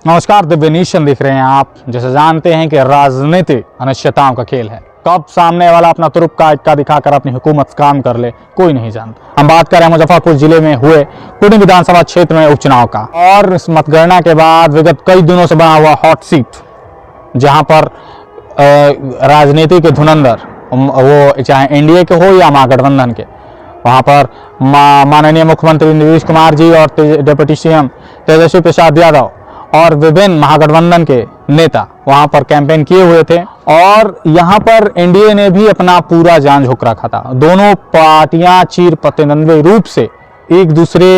नमस्कार, दिव्य नेशन देख रहे हैं आप। जैसे जानते हैं कि राजनीति अनिश्चितताओं का खेल है। कब सामने वाला अपना तुरुप का इक्का दिखाकर अपनी हुकूमत काम कर ले, कोई नहीं जानता। हम बात कर रहे हैं मुजफ्फरपुर जिले में हुए कुर्नी विधानसभा क्षेत्र में उपचुनाव का, और इस मतगणना के बाद विगत कई दिनों से बना हुआ हॉट सीट, जहां पर राजनीति के धुरंधर, वो चाहे एनडीए के हो या महागठबंधन के, वहां पर माननीय मुख्यमंत्री नीतीश कुमार जी और डिप्टी सीएम तेजस्वी प्रसाद यादव और विभिन्न महागठबंधन के नेता वहां पर कैंपेन किए हुए थे। और यहां पर एनडीए ने भी अपना पूरा जान झोंक रखा था। दोनों पार्टियां चीर प्रतिद्वंदी रूप से एक दूसरे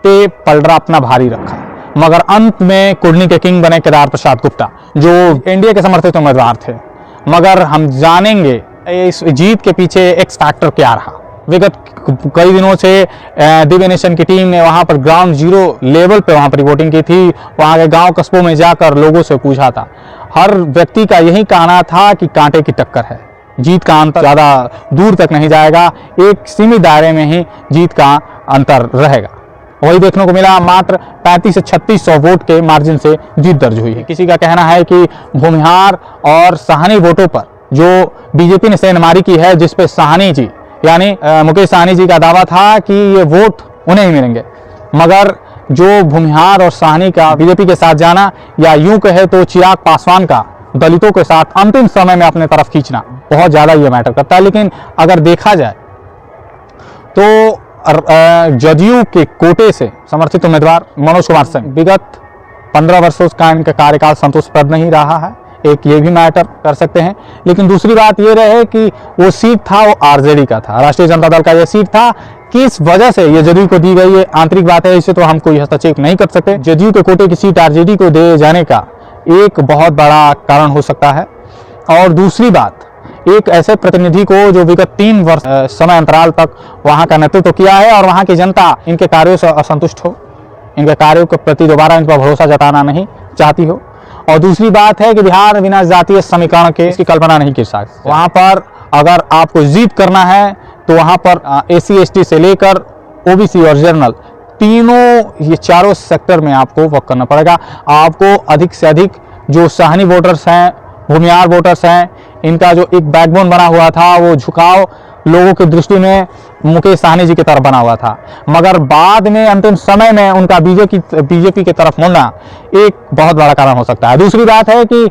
पे पलड़ा अपना भारी रखा, मगर अंत में कुर्नी के किंग बने केदार प्रसाद गुप्ता, जो एनडीए के समर्थित उम्मीदवार थे। मगर हम जानेंगे इस जीत के पीछे एक्स फैक्टर क्या रहा। विगत कई दिनों से दिव्य नेशन की टीम ने वहां पर ग्राउंड जीरो लेवल पे वहां पर रिपोर्टिंग की थी। वहां के गांव कस्बों में जाकर लोगों से पूछा था। हर व्यक्ति का यही कहना था कि कांटे की टक्कर है, जीत का अंतर ज़्यादा दूर तक नहीं जाएगा, एक सीमित दायरे में ही जीत का अंतर रहेगा। वही देखने को मिला। मात्र 35 से 3600 वोट के मार्जिन से जीत दर्ज हुई है। किसी का कहना है कि भूमिहार और साहनी वोटों पर जो बीजेपी ने सेंधमारी की है, जिसपे साहनी जी यानी मुकेश सहनी जी का दावा था कि ये वोट उन्हें ही मिलेंगे, मगर जो भूमिहार और सहनी का बीजेपी के साथ जाना, या यूं कहे तो चिराग पासवान का दलितों के साथ अंतिम समय में अपने तरफ खींचना, बहुत ज़्यादा ये मैटर करता है। लेकिन अगर देखा जाए तो जदयू के कोटे से समर्थित उम्मीदवार मनोज कुमार सिंह विगत 15 वर्षों का इनका कार्यकाल संतोषप्रद नहीं रहा है, एक ये भी मैटर कर सकते हैं। लेकिन दूसरी बात ये रहे कि वो सीट था, वो आरजेडी का था, राष्ट्रीय जनता दल का ये सीट था। किस वजह से ये जदयू को दी गई, ये आंतरिक बात है, इसे तो हम कोई हस्तक्षेप नहीं कर सकते। जदयू के कोटे की सीट आरजेडी को दे जाने का एक बहुत बड़ा कारण हो सकता है। और दूसरी बात, एक ऐसे प्रतिनिधि को जो विगत 3 वर्ष समय अंतराल तक वहाँ का नेतृत्व किया है और वहाँ की जनता इनके कार्यों से असंतुष्ट हो, इनके कार्यों के प्रति दोबारा इन पर भरोसा जताना नहीं चाहती हो। और दूसरी बात है कि बिहार बिना जातीय समीकरण के इसकी कल्पना नहीं कर सकते। वहाँ पर अगर आपको जीत करना है तो वहाँ पर एसी एसटी से लेकर ओबीसी और जनरल, तीनों ये चारों सेक्टर में आपको वर्क करना पड़ेगा। आपको अधिक से अधिक जो सहनी वोटर्स हैं, भूमिहार वोटर्स हैं, इनका जो एक बैकबोन बना हुआ था, वो झुकाव लोगों की दृष्टि में मुकेश सहनी जी की तरफ बना हुआ था, मगर बाद में अंतिम समय में उनका बीजेपी की तरफ मुड़ना एक बहुत बड़ा कारण हो सकता है। दूसरी बात है कि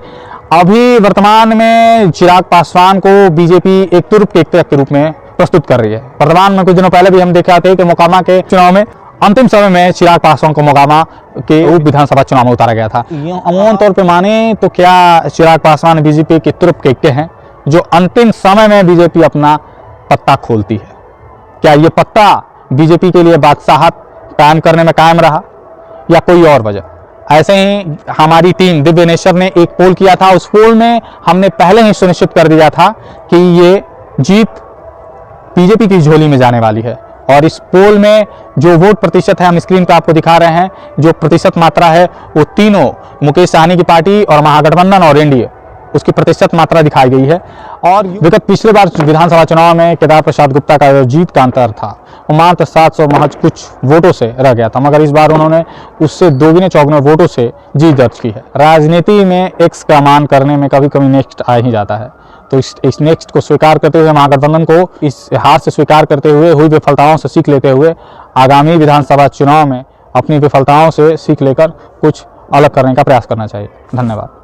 अभी वर्तमान में चिराग पासवान को बीजेपी एक तुरुप के रूप में प्रस्तुत कर रही है। वर्तमान में कुछ दिनों पहले भी हम देखा थे कि मोकामा के चुनाव में अंतिम समय में चिराग पासवान को मोकामा के उप विधानसभा चुनाव में उतारा गया था। अमूमन तौर पर माने तो क्या चिराग पासवान बीजेपी के तुरुप के हैं, जो अंतिम समय में बीजेपी अपना पत्ता खोलती है। क्या ये पत्ता बीजेपी के लिए बादशाहत कायम करने में कायम रहा, या कोई और वजह? ऐसे ही हमारी टीम दिव्य नेशन ने एक पोल किया था। उस पोल में हमने पहले ही सुनिश्चित कर दिया था कि ये जीत बीजेपी की झोली में जाने वाली है। और इस पोल में जो वोट प्रतिशत है, हम स्क्रीन पर आपको दिखा रहे हैं, जो प्रतिशत मात्रा है वो तीनों मुकेश सहनी की पार्टी और महागठबंधन और एनडीए, उसकी प्रतिशत मात्रा दिखाई गई है। और विगत पिछले बार विधानसभा चुनाव में केदार प्रसाद गुप्ता का जो जीत का अंतर था वो मात्र 700 महज कुछ वोटों से रह गया था, मगर इस बार उन्होंने उससे दोगुने चौगुने वोटों से जीत दर्ज की है। राजनीति में एक्स का मान करने में कभी कभी नेक्स्ट आ ही जाता है। तो इस नेक्स्ट को स्वीकार करते हुए, महागठबंधन को इस हार से स्वीकार करते हुए, हुई विफलताओं से सीख लेते हुए, आगामी विधानसभा चुनाव में अपनी विफलताओं से सीख लेकर कुछ अलग करने का प्रयास करना चाहिए। धन्यवाद।